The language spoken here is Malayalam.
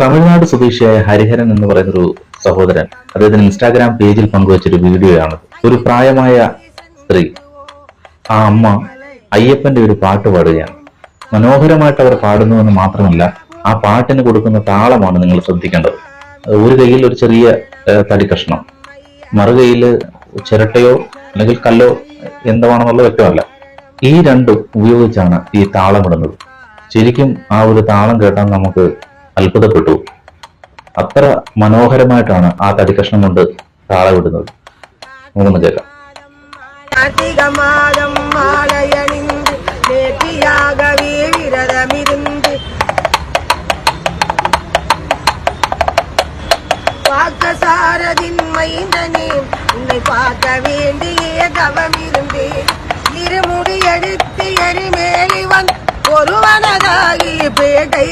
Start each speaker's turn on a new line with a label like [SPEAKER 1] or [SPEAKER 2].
[SPEAKER 1] തമിഴ്നാട് സ്വദേശിയായ ഹരിഹരൻ എന്ന് പറയുന്നൊരു സഹോദരൻ അദ്ദേഹത്തിന് ഇൻസ്റ്റാഗ്രാം പേജിൽ പങ്കുവച്ചൊരു വീഡിയോയാണ്. ഒരു പ്രായമായ സ്ത്രീ, ആ അമ്മ അയ്യപ്പന്റെ ഒരു പാട്ട് പാടുകയാണ്. മനോഹരമായിട്ട് അവർ പാടുന്നുവെന്ന് മാത്രമല്ല, ആ പാട്ടിന് കൊടുക്കുന്ന താളമാണ് നിങ്ങൾ ശ്രദ്ധിക്കേണ്ടത്. ഒരു കയ്യിൽ ഒരു ചെറിയ തടി കഷ്ണം, മറുകൈയിൽ ചിരട്ടയോ അല്ലെങ്കിൽ കല്ലോ എന്താണെന്നുള്ള വ്യക്തമല്ല. ഈ രണ്ടും ഉപയോഗിച്ചാണ് ഈ താളമിടുന്നത്. ശരിക്കും ആ ഒരു താളം കേട്ടാൽ നമുക്ക് അത്ഭുതപ്പെട്ടു. അത്ര മനോഹരമായിട്ടാണ് ആ തടിക്കഷ്ണം കൊണ്ട് താളമിടുന്നത്. നമുക്കൊന്ന് കേൾക്കാം.
[SPEAKER 2] சாரதின் மைந்தனே உன்னை பார்க்க வேண்டிய தவம் இருந்தேன். இருமுடி எடுத்து எரிமேலி ஒருவனதாகி பேட்டை